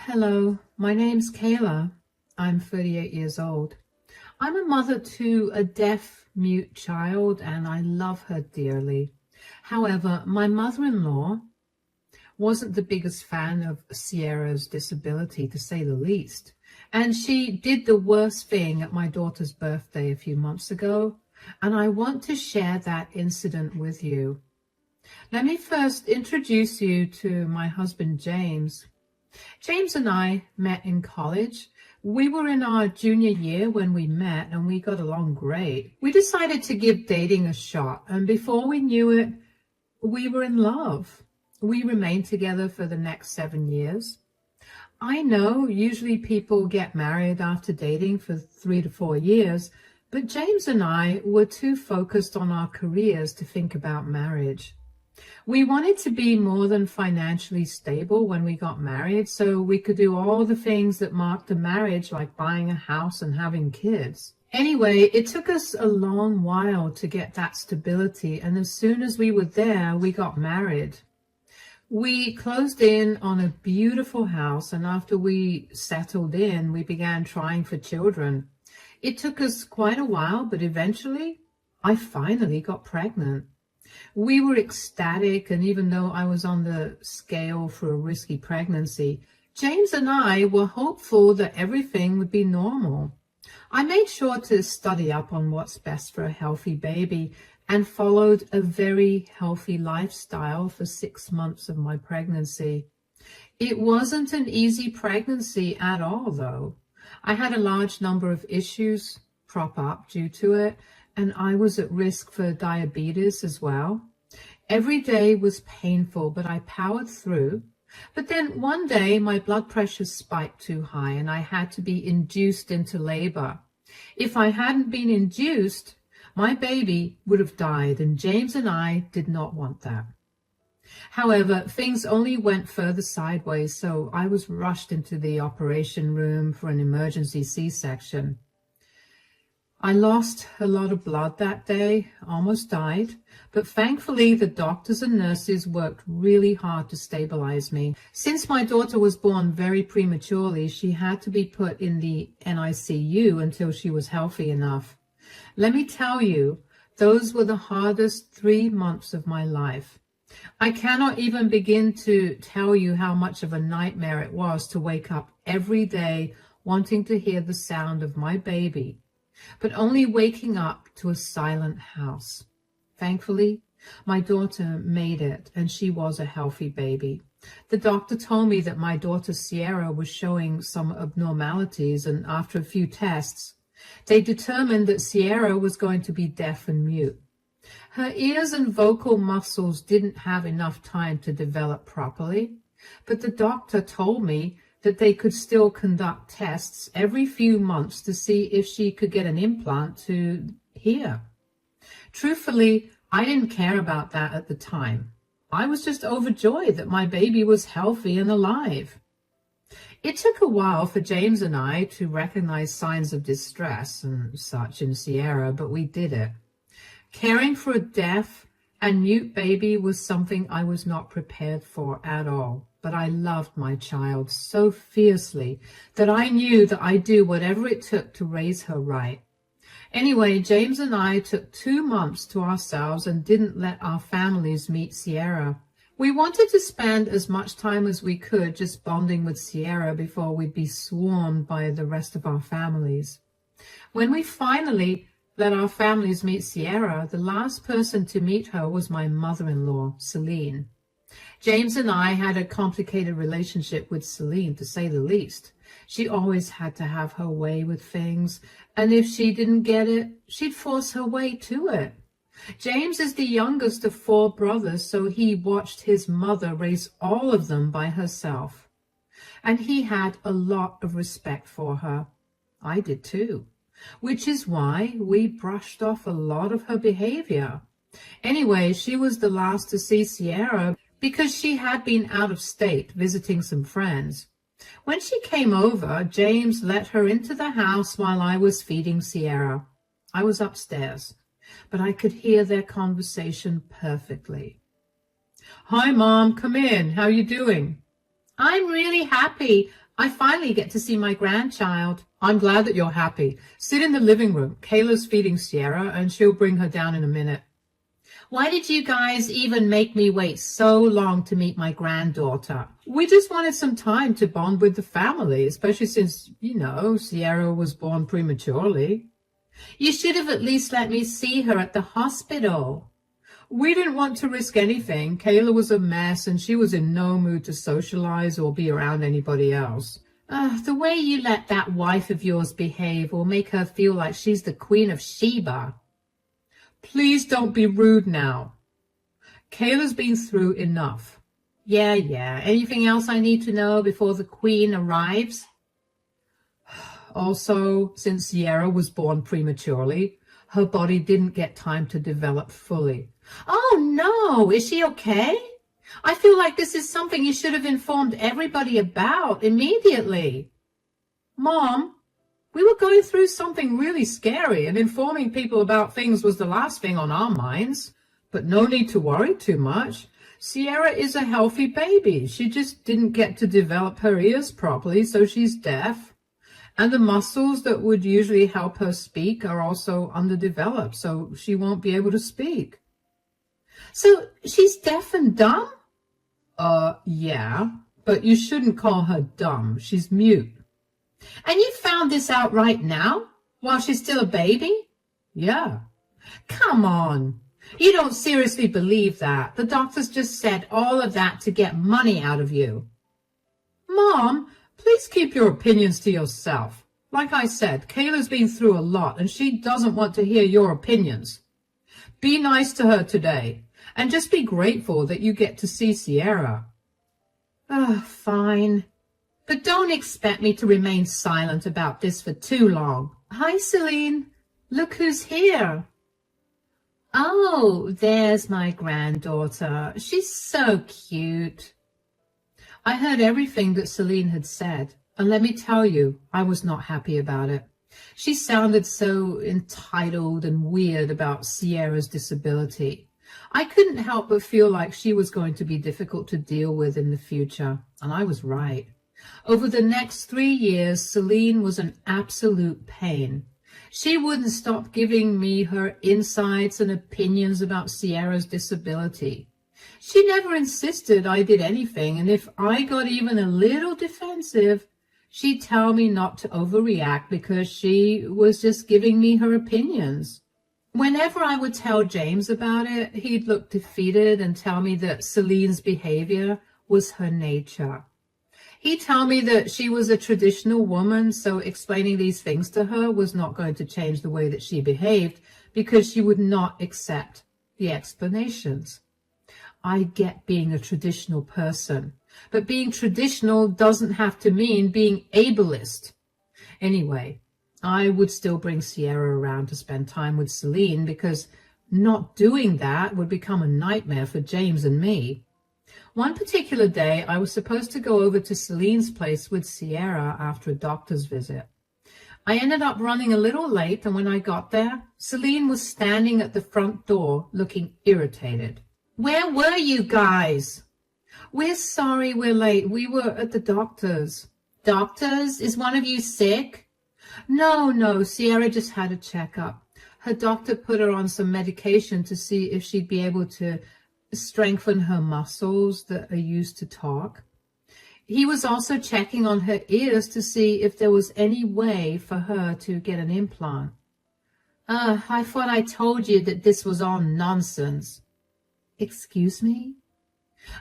Hello, my name's Kayla. I'm 38 years old. I'm a mother to a deaf-mute child and I love her dearly. However, my mother-in-law wasn't the biggest fan of Sierra's disability, to say the least. And she did the worst thing at my daughter's birthday a few months ago, and I want to share that incident with you. Let me first introduce you to my husband, James. James and I met in college. We were in our junior year when we met and we got along great. We decided to give dating a shot, and before we knew it, we were in love. We remained together for the next 7 years. I know usually people get married after dating for 3 to 4 years, but James and I were too focused on our careers to think about marriage. We wanted to be more than financially stable when we got married, so we could do all the things that marked a marriage, like buying a house and having kids. Anyway, it took us a long while to get that stability, and as soon as we were there, we got married. We closed in on a beautiful house, and after we settled in, we began trying for children. It took us quite a while, but eventually, I finally got pregnant. We were ecstatic, and even though I was on the scale for a risky pregnancy, James and I were hopeful that everything would be normal. I made sure to study up on what's best for a healthy baby and followed a very healthy lifestyle for 6 months of my pregnancy. It wasn't an easy pregnancy at all, though. I had a large number of issues crop up due to it, and I was at risk for diabetes as well. Every day was painful, but I powered through. But then one day my blood pressure spiked too high and I had to be induced into labor. If I hadn't been induced, my baby would have died, and James and I did not want that. However, things only went further sideways, so I was rushed into the operation room for an emergency C-section. I lost a lot of blood that day, almost died, but thankfully the doctors and nurses worked really hard to stabilize me. Since my daughter was born very prematurely, she had to be put in the NICU until she was healthy enough. Let me tell you, those were the hardest 3 months of my life. I cannot even begin to tell you how much of a nightmare it was to wake up every day wanting to hear the sound of my baby, but only waking up to a silent house. Thankfully, my daughter made it, and she was a healthy baby. The doctor told me that my daughter Sierra was showing some abnormalities, and after a few tests, they determined that Sierra was going to be deaf and mute. Her ears and vocal muscles didn't have enough time to develop properly, but the doctor told me that they could still conduct tests every few months to see if she could get an implant to hear. Truthfully, I didn't care about that at the time. I was just overjoyed that my baby was healthy and alive. It took a while for James and I to recognize signs of distress and such in Sierra, but we did it. Caring for a deaf and mute baby was something I was not prepared for at all. But I loved my child so fiercely that I knew that I'd do whatever it took to raise her right. Anyway, James and I took 2 months to ourselves and didn't let our families meet Sierra. We wanted to spend as much time as we could just bonding with Sierra before we'd be swarmed by the rest of our families. When we finally let our families meet Sierra, the last person to meet her was my mother-in-law, Celine. James and I had a complicated relationship with Celine, to say the least. She always had to have her way with things, and if she didn't get it, she'd force her way to it. James is the youngest of 4 brothers, so he watched his mother raise all of them by herself. And he had a lot of respect for her. I did too, which is why we brushed off a lot of her behavior. Anyway, she was the last to see Sierra because she had been out of state visiting some friends. When she came over, James let her into the house while I was feeding Sierra. I was upstairs, but I could hear their conversation perfectly. "Hi, Mom, come in. How you doing?" "I'm really happy. I finally get to see my grandchild. I'm glad that you're happy. Sit in the living room. Kayla's feeding Sierra, and she'll bring her down in a minute. Why did you guys even make me wait so long to meet my granddaughter? We just wanted some time to bond with the family, especially since, Sierra was born prematurely. You should have at least let me see her at the hospital. We didn't want to risk anything. Kayla was a mess, and she was in no mood to socialize or be around anybody else. The way you let that wife of yours behave will make her feel like she's the Queen of Sheba. Please don't be rude now. Kayla's been through enough. Yeah. Anything else I need to know before the Queen arrives? Also, since Sierra was born prematurely, her body didn't get time to develop fully. Oh, no. Is she okay? I feel like this is something you should have informed everybody about immediately. Mom, we were going through something really scary, and informing people about things was the last thing on our minds. But no need to worry too much. Sierra is a healthy baby. She just didn't get to develop her ears properly, so she's deaf. And the muscles that would usually help her speak are also underdeveloped, so she won't be able to speak. So she's deaf and dumb? Yeah, but you shouldn't call her dumb. She's mute. And you found this out right now, while she's still a baby? Yeah. Come on. You don't seriously believe that. The doctors just said all of that to get money out of you. Mom, please keep your opinions to yourself. Like I said, Kayla's been through a lot, and she doesn't want to hear your opinions. Be nice to her today, and just be grateful that you get to see Sierra. Fine. But don't expect me to remain silent about this for too long. Hi, Celine. Look who's here. Oh, there's my granddaughter. She's so cute. I heard everything that Celine had said, and let me tell you, I was not happy about it. She sounded so entitled and weird about Sierra's disability. I couldn't help but feel like she was going to be difficult to deal with in the future, and I was right. Over the next 3 years, Celine was an absolute pain. She wouldn't stop giving me her insights and opinions about Sierra's disability. She never insisted I did anything, and if I got even a little defensive, she'd tell me not to overreact because she was just giving me her opinions. Whenever I would tell James about it, he'd look defeated and tell me that Celine's behavior was her nature. He'd tell me that she was a traditional woman, so explaining these things to her was not going to change the way that she behaved because she would not accept the explanations. I get being a traditional person, but being traditional doesn't have to mean being ableist. Anyway, I would still bring Sierra around to spend time with Celine because not doing that would become a nightmare for James and me. One particular day, I was supposed to go over to Celine's place with Sierra after a doctor's visit. I ended up running a little late, and when I got there, Celine was standing at the front door looking irritated. Where were you guys? We're sorry we're late. We were at the doctor's. Doctor's? Is one of you sick? No, Sierra just had a checkup. Her doctor put her on some medication to see if she'd be able to strengthen her muscles that are used to talk. He was also checking on her ears to see if there was any way for her to get an implant. I thought I told you that this was all nonsense. Excuse me?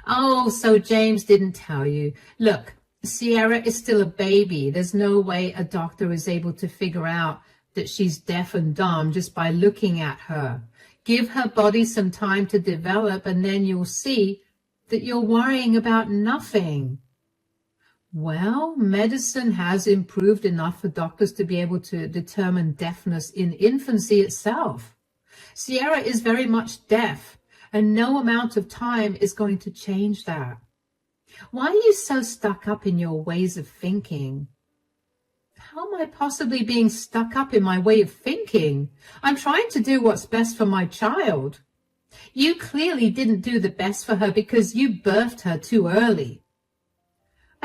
Oh, so James didn't tell you. Look, Sierra is still a baby. There's no way a doctor is able to figure out that she's deaf and dumb just by looking at her. Give her body some time to develop, and then you'll see that you're worrying about nothing. Well, medicine has improved enough for doctors to be able to determine deafness in infancy itself. Sierra is very much deaf, and no amount of time is going to change that. Why are you so stuck up in your ways of thinking? How am I possibly being stuck up in my way of thinking? I'm trying to do what's best for my child. You clearly didn't do the best for her because you birthed her too early.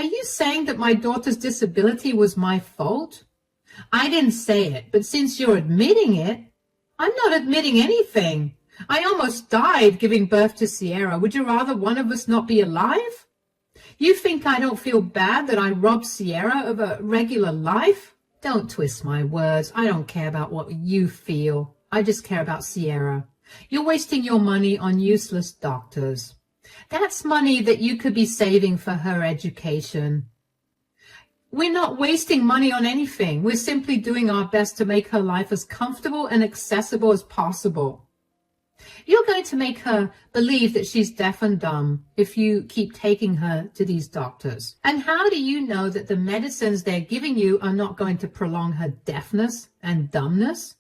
Are you saying that my daughter's disability was my fault? I didn't say it, but since you're admitting it, I'm not admitting anything. I almost died giving birth to Sierra. Would you rather one of us not be alive? You think I don't feel bad that I robbed Sierra of a regular life? Don't twist my words. I don't care about what you feel. I just care about Sierra. You're wasting your money on useless doctors. That's money that you could be saving for her education. We're not wasting money on anything. We're simply doing our best to make her life as comfortable and accessible as possible. You're going to make her believe that she's deaf and dumb if you keep taking her to these doctors. And how do you know that the medicines they're giving you are not going to prolong her deafness and dumbness?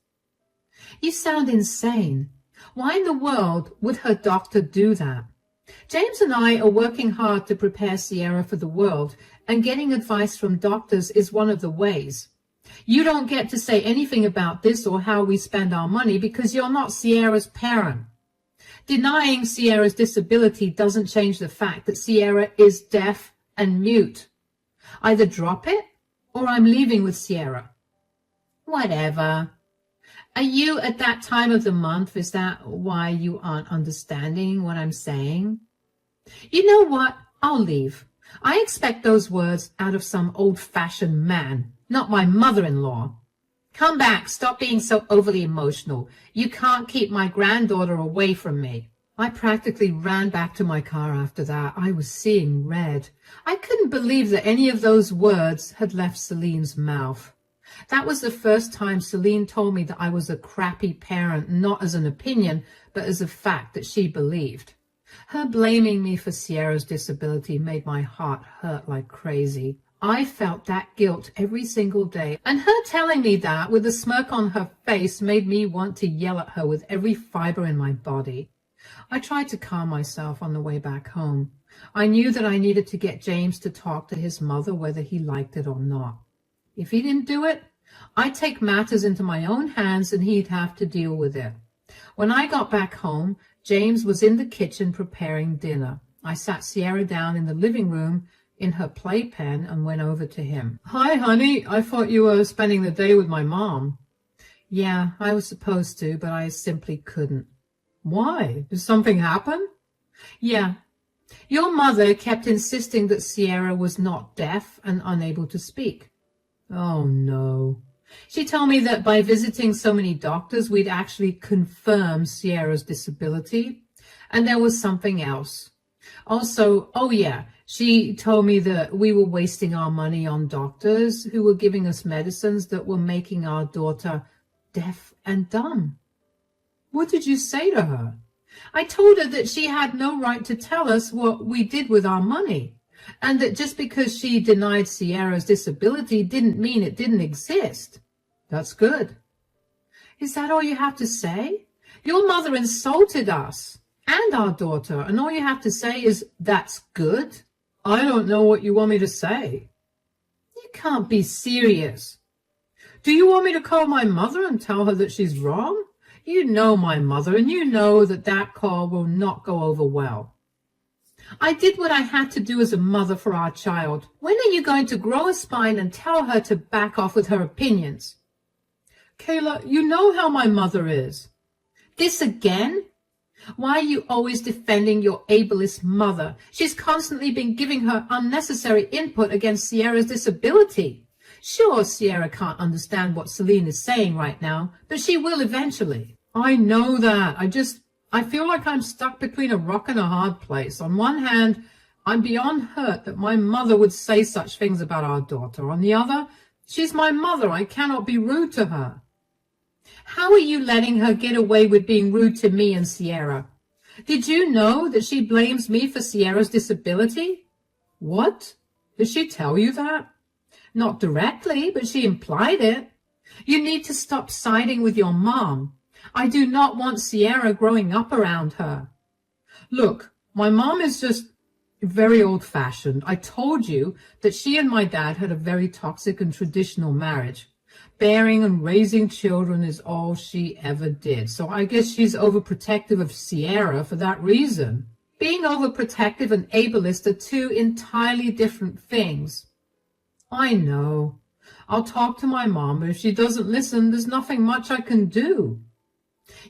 You sound insane. Why in the world would her doctor do that? James and I are working hard to prepare Sierra for the world, and getting advice from doctors is one of the ways. You don't get to say anything about this or how we spend our money because you're not Sierra's parent. Denying Sierra's disability doesn't change the fact that Sierra is deaf and mute. Either drop it or I'm leaving with Sierra. Whatever. Are you at that time of the month? Is that why you aren't understanding what I'm saying? You know what? I'll leave. I expect those words out of some old-fashioned man, not my mother-in-law. Come back. Stop being so overly emotional. You can't keep my granddaughter away from me. I practically ran back to my car after that. I was seeing red. I couldn't believe that any of those words had left Celine's mouth. That was the first time Celine told me that I was a crappy parent, not as an opinion, but as a fact that she believed. Her blaming me for Sierra's disability made my heart hurt like crazy. I felt that guilt every single day, and her telling me that with a smirk on her face made me want to yell at her with every fiber in my body. I tried to calm myself on the way back home. I knew that I needed to get James to talk to his mother whether he liked it or not. If he didn't do it, I'd take matters into my own hands and he'd have to deal with it. When I got back home, James was in the kitchen preparing dinner. I sat Sierra down in the living room in her playpen and went over to him. Hi, honey. I thought you were spending the day with my mom. Yeah, I was supposed to, but I simply couldn't. Why? Did something happen? Yeah. Your mother kept insisting that Sierra was not deaf and unable to speak. Oh, no. She told me that by visiting so many doctors, we'd actually confirm Sierra's disability. And there was something else. Also, oh yeah, she told me that we were wasting our money on doctors who were giving us medicines that were making our daughter deaf and dumb. What did you say to her? I told her that she had no right to tell us what we did with our money, and that just because she denied Sierra's disability didn't mean it didn't exist. That's good. Is that all you have to say? Your mother insulted us and our daughter, and all you have to say is, that's good? I don't know what you want me to say. You can't be serious. Do you want me to call my mother and tell her that she's wrong? You know my mother, and you know that that call will not go over well. I did what I had to do as a mother for our child. When are you going to grow a spine and tell her to back off with her opinions? Kayla, you know how my mother is. This again? Why are you always defending your ableist mother? She's constantly been giving her unnecessary input against Sierra's disability. Sure, Sierra can't understand what Celine is saying right now, but she will eventually. I know that. I feel like I'm stuck between a rock and a hard place. On one hand, I'm beyond hurt that my mother would say such things about our daughter. On the other, she's my mother. I cannot be rude to her. How are you letting her get away with being rude to me and Sierra? Did you know that she blames me for Sierra's disability? What? Did she tell you that? Not directly, but she implied it. You need to stop siding with your mom. I do not want Sierra growing up around her. Look, my mom is just very old-fashioned. I told you that she and my dad had a very toxic and traditional marriage. Bearing and raising children is all she ever did. So I guess she's overprotective of Sierra for that reason. Being overprotective and ableist are two entirely different things. I know. I'll talk to my mom, but if she doesn't listen, there's nothing much I can do.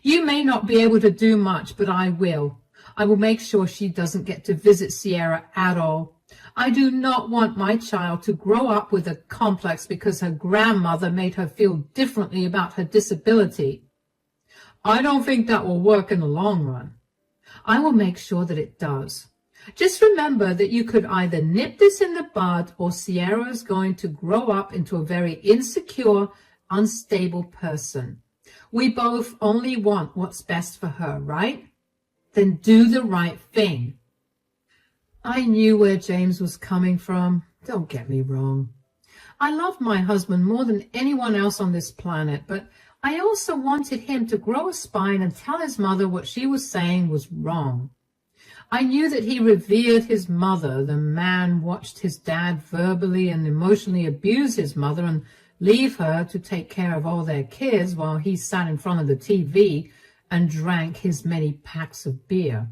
You may not be able to do much, but I will. I will make sure she doesn't get to visit Sierra at all. I do not want my child to grow up with a complex because her grandmother made her feel differently about her disability. I don't think that will work in the long run. I will make sure that it does. Just remember that you could either nip this in the bud or Sierra is going to grow up into a very insecure, unstable person. We both only want what's best for her, right? Then do the right thing. I knew where James was coming from. Don't get me wrong. I loved my husband more than anyone else on this planet, but I also wanted him to grow a spine and tell his mother what she was saying was wrong. I knew that he revered his mother. The man watched his dad verbally and emotionally abuse his mother and leave her to take care of all their kids while he sat in front of the TV and drank his many packs of beer.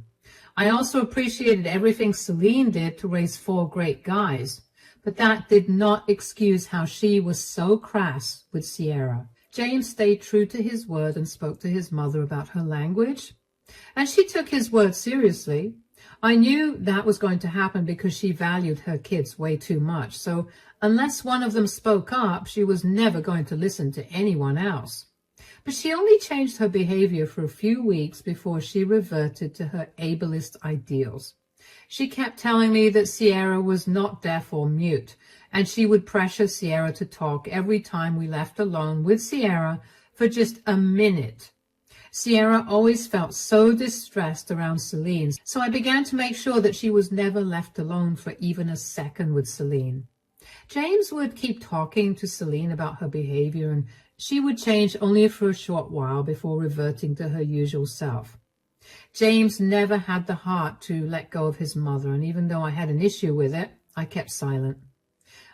I also appreciated everything Celine did to raise 4 great guys, but that did not excuse how she was so crass with Sierra. James stayed true to his word and spoke to his mother about her language, and she took his word seriously. I knew that was going to happen because she valued her kids way too much, so unless one of them spoke up, she was never going to listen to anyone else. But she only changed her behavior for a few weeks before she reverted to her ableist ideals. She kept telling me that Sierra was not deaf or mute, and she would pressure Sierra to talk every time we left alone with Sierra for just a minute. Sierra always felt so distressed around Celine, so I began to make sure that she was never left alone for even a second with Celine. James would keep talking to Celine about her behavior, and she would change only for a short while before reverting to her usual self. James never had the heart to let go of his mother, and even though I had an issue with it, I kept silent.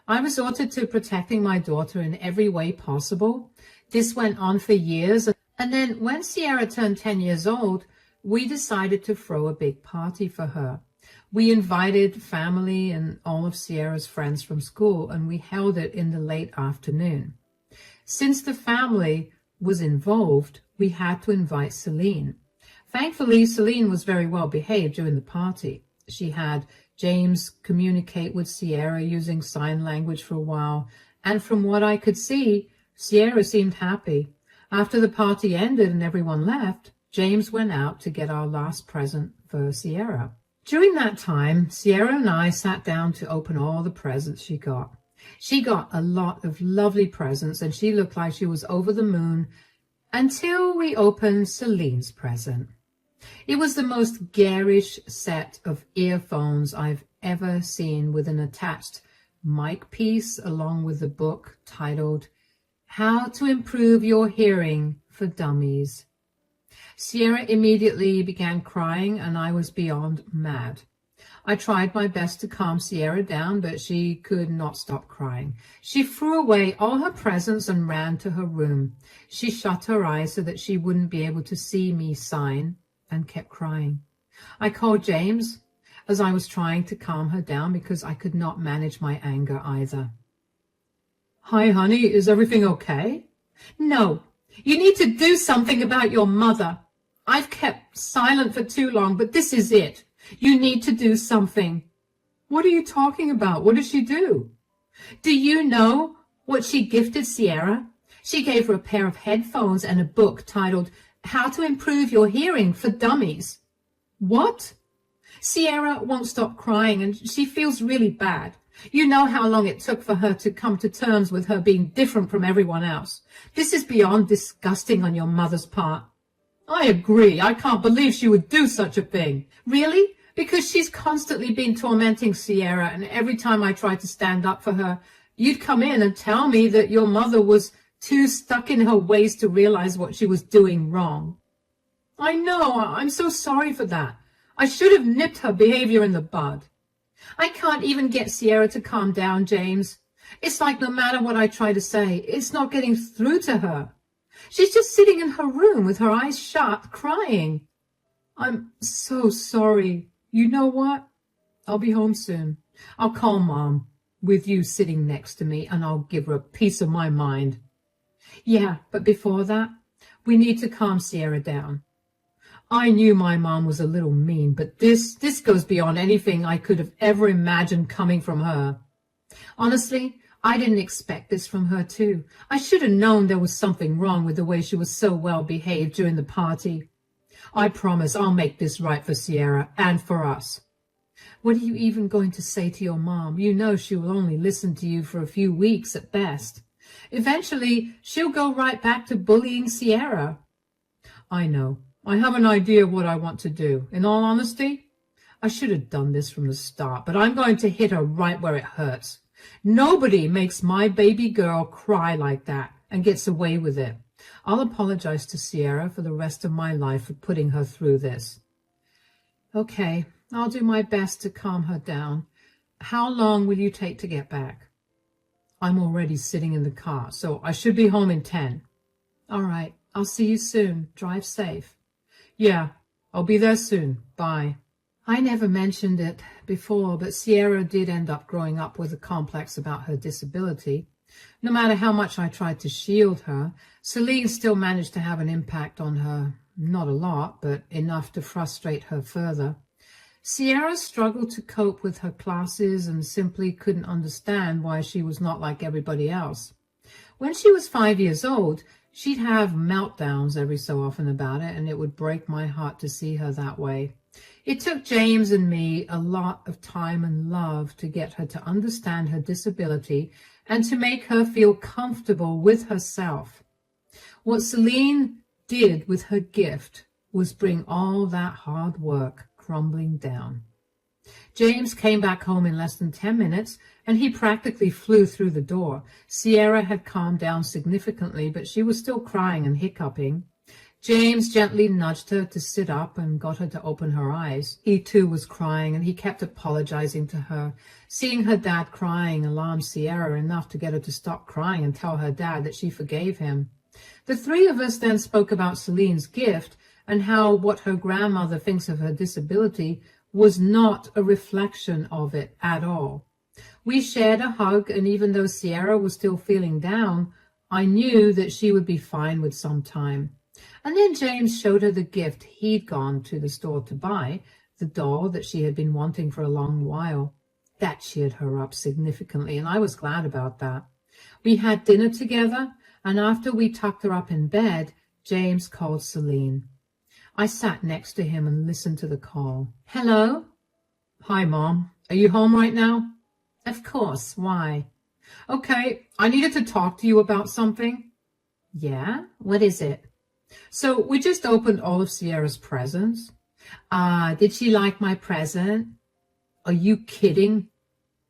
I resorted to protecting my daughter in every way possible. This went on for years, and then when Sierra turned 10 years old, we decided to throw a big party for her. We invited family and all of Sierra's friends from school, and we held it in the late afternoon. Since the family was involved, we had to invite Celine. Thankfully, Celine was very well behaved during the party. She had James communicate with Sierra using sign language for a while, and from what I could see, Sierra seemed happy. After the party ended and everyone left, James went out to get our last present for Sierra. During that time, Sierra and I sat down to open all the presents she got. She got a lot of lovely presents, and she looked like she was over the moon until we opened Celine's present. It was the most garish set of earphones I've ever seen, with an attached mic piece along with the book titled How to Improve Your Hearing for Dummies. Sierra immediately began crying, and I was beyond mad. I tried my best to calm Sierra down, but she could not stop crying. She threw away all her presents and ran to her room. She shut her eyes so that she wouldn't be able to see me sign, and kept crying. I called James as I was trying to calm her down because I could not manage my anger either. Hi, honey, is everything okay? No, you need to do something about your mother. I've kept silent for too long, but this is it. You need to do something. What are you talking about? What did she do? Do you know what she gifted Sierra? She gave her a pair of headphones and a book titled How to Improve Your Hearing for Dummies. What? Sierra won't stop crying, and she feels really bad. You know how long it took for her to come to terms with her being different from everyone else. This is beyond disgusting on your mother's part. I agree. I can't believe she would do such a thing. Really? Because she's constantly been tormenting Sierra, and every time I tried to stand up for her, you'd come in and tell me that your mother was too stuck in her ways to realize what she was doing wrong. I know. I'm so sorry for that. I should have nipped her behavior in the bud. I can't even get Sierra to calm down, James. It's like no matter what I try to say, it's not getting through to her. She's just sitting in her room with her eyes shut, crying. I'm so sorry. You know what? I'll be home soon. I'll call Mom with you sitting next to me, and I'll give her a piece of my mind. Yeah, but before that, we need to calm Sierra down. I knew my mom was a little mean, but this goes beyond anything I could have ever imagined coming from her. Honestly, I didn't expect this from her too. I should have known there was something wrong with the way she was so well behaved during the party. I promise I'll make this right for Sierra and for us. What are you even going to say to your mom? You know she will only listen to you for a few weeks at best. Eventually, she'll go right back to bullying Sierra. I know. I have an idea of what I want to do. In all honesty, I should have done this from the start, but I'm going to hit her right where it hurts. Nobody makes my baby girl cry like that and gets away with it. I'll apologize to Sierra for the rest of my life for putting her through this. Okay, I'll do my best to calm her down. How long will you take to get back? I'm already sitting in the car, so I should be home in 10. All right, I'll see you soon. Drive safe. Yeah, I'll be there soon. Bye. I never mentioned it before, but Sierra did end up growing up with a complex about her disability. No matter how much I tried to shield her, Celine still managed to have an impact on her. Not a lot, but enough to frustrate her further. Sierra struggled to cope with her classes and simply couldn't understand why she was not like everybody else. When she was 5 years old, she'd have meltdowns every so often about it, and it would break my heart to see her that way. It took James and me a lot of time and love to get her to understand her disability and to make her feel comfortable with herself. What Celine did with her gift was bring all that hard work crumbling down. James came back home in less than 10 minutes, and he practically flew through the door. Sierra had calmed down significantly, but she was still crying and hiccuping. James gently nudged her to sit up and got her to open her eyes. He too was crying, and he kept apologizing to her. Seeing her dad crying alarmed Sierra enough to get her to stop crying and tell her dad that she forgave him. The three of us then spoke about Celine's gift and how what her grandmother thinks of her disability was not a reflection of it at all. We shared a hug, and even though Sierra was still feeling down, I knew that she would be fine with some time. And then James showed her the gift he'd gone to the store to buy, the doll that she had been wanting for a long while. That cheered her up significantly, and I was glad about that. We had dinner together, and after we tucked her up in bed, James called Celine. I sat next to him and listened to the call. Hello? Hi, Mom. Are you home right now? Of course. Why? Okay, I needed to talk to you about something. Yeah? What is it? So we just opened all of Sierra's presents. Did she like my present? Are you kidding?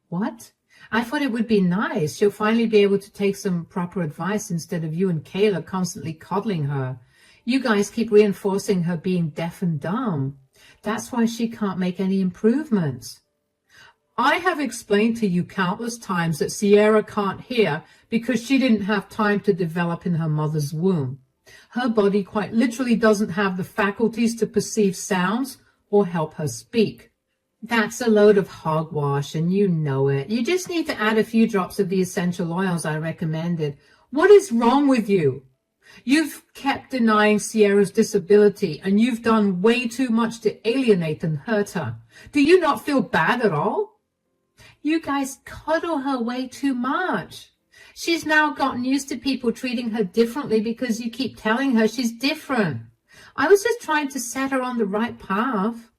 What? I thought it would be nice. She'll finally be able to take some proper advice instead of you and Kayla constantly coddling her. You guys keep reinforcing her being deaf and dumb. That's why she can't make any improvements. I have explained to you countless times that Sierra can't hear because she didn't have time to develop in her mother's womb. Her body quite literally doesn't have the faculties to perceive sounds or help her speak. That's a load of hogwash, and you know it. You just need to add a few drops of the essential oils I recommended. What is wrong with you? You've kept denying Sierra's disability, and you've done way too much to alienate and hurt her. Do you not feel bad at all? You guys coddle her way too much. She's now gotten used to people treating her differently because you keep telling her she's different. I was just trying to set her on the right path.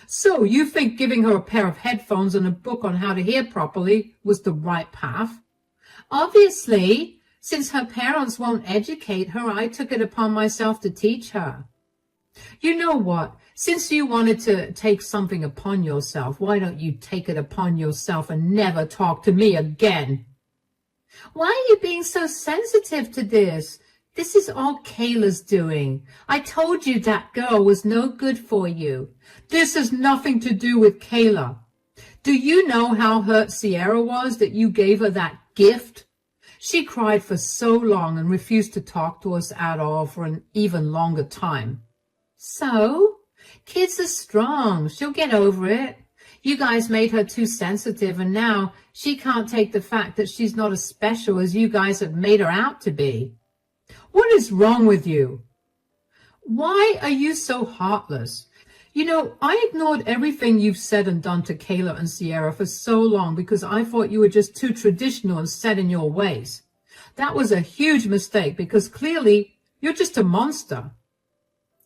So you think giving her a pair of headphones and a book on how to hear properly was the right path? Obviously, since her parents won't educate her, I took it upon myself to teach her. You know what? Since you wanted to take something upon yourself, why don't you take it upon yourself and never talk to me again? Why are you being so sensitive to this? This is all Kayla's doing. I told you that girl was no good for you. This has nothing to do with Kayla. Do you know how hurt Sierra was that you gave her that gift? She cried for so long and refused to talk to us at all for an even longer time. So, Kids are strong. She'll get over it. You guys made her too sensitive, and now she can't take the fact that she's not as special as you guys have made her out to be. What is wrong with you? Why are you so heartless? You know, I ignored everything you've said and done to Kayla and Sierra for so long because I thought you were just too traditional and set in your ways. That was a huge mistake because clearly you're just a monster.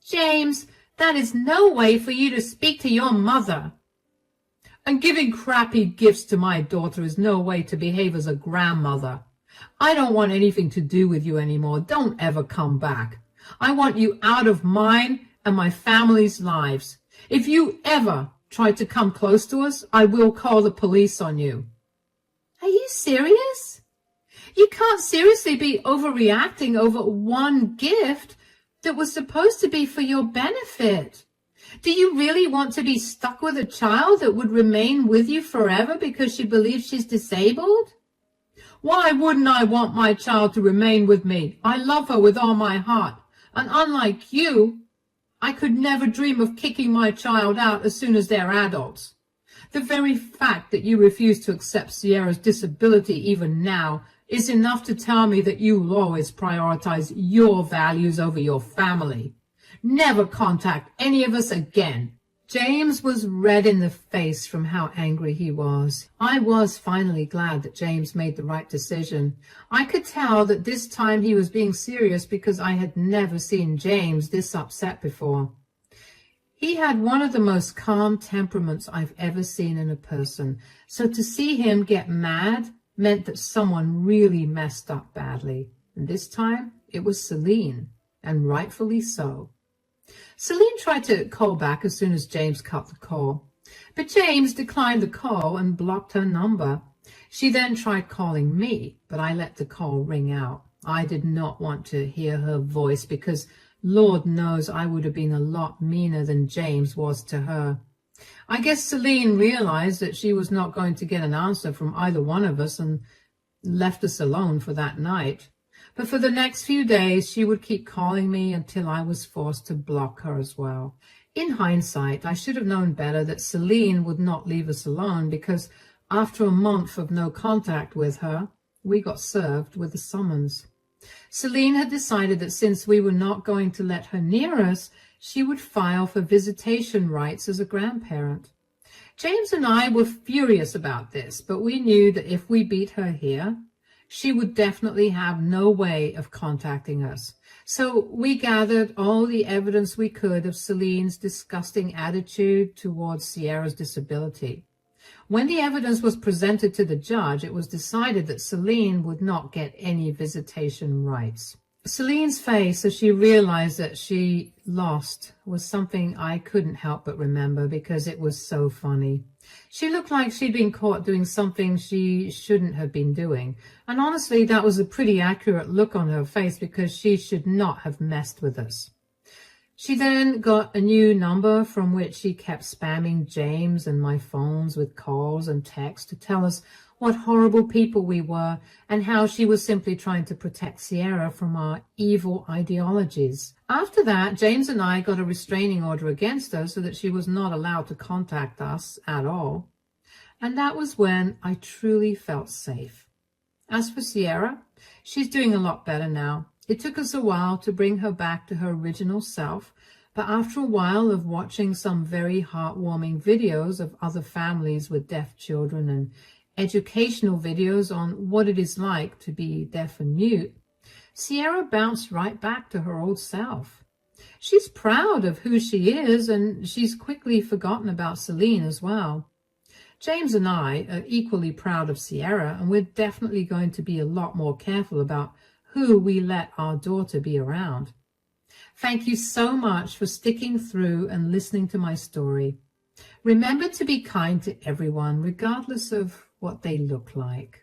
James, that is no way for you to speak to your mother. And giving crappy gifts to my daughter is no way to behave as a grandmother. I don't want anything to do with you anymore. Don't ever come back. I want you out of mine and my family's lives. If you ever try to come close to us, I will call the police on you. Are you serious? You can't seriously be overreacting over one gift that was supposed to be for your benefit. Do you really want to be stuck with a child that would remain with you forever because she believes she's disabled? Why wouldn't I want my child to remain with me? I love her with all my heart. And unlike you, I could never dream of kicking my child out as soon as they're adults. The very fact that you refuse to accept Sierra's disability even now is enough to tell me that you will always prioritize your values over your family. Never contact any of us again. James was red in the face from how angry he was. I was finally glad that James made the right decision. I could tell that this time he was being serious because I had never seen James this upset before. He had one of the most calm temperaments I've ever seen in a person, so to see him get mad meant that someone really messed up badly. And this time it was Celine, and rightfully so. Celine tried to call back as soon as James cut the call, but James declined the call and blocked her number. She then tried calling me, but I let the call ring out. I did not want to hear her voice because Lord knows I would have been a lot meaner than James was to her. I guess Celine realized that she was not going to get an answer from either one of us and left us alone for that night. But for the next few days, she would keep calling me until I was forced to block her as well. In hindsight, I should have known better that Celine would not leave us alone because after a month of no contact with her, we got served with a summons. Celine had decided that since we were not going to let her near us, she would file for visitation rights as a grandparent. James and I were furious about this, but we knew that if we beat her here, she would definitely have no way of contacting us. So we gathered all the evidence we could of Celine's disgusting attitude towards Sierra's disability. When the evidence was presented to the judge, it was decided that Celine would not get any visitation rights. Celine's face as she realized that she lost was something I couldn't help but remember because it was so funny. She looked like she'd been caught doing something she shouldn't have been doing. And honestly, that was a pretty accurate look on her face because she should not have messed with us. She then got a new number from which she kept spamming James and my phones with calls and texts to tell us what horrible people we were and how she was simply trying to protect Sierra from our evil ideologies. After that, James and I got a restraining order against her so that she was not allowed to contact us at all. And that was when I truly felt safe. As for Sierra, she's doing a lot better now. It took us a while to bring her back to her original self, but after a while of watching some very heartwarming videos of other families with deaf children and educational videos on what it is like to be deaf and mute, Sierra bounced right back to her old self. She's proud of who she is, and she's quickly forgotten about Celine as well. James and I are equally proud of Sierra, and we're definitely going to be a lot more careful about who we let our daughter be around. Thank you so much for sticking through and listening to my story. Remember to be kind to everyone, regardless of what they look like.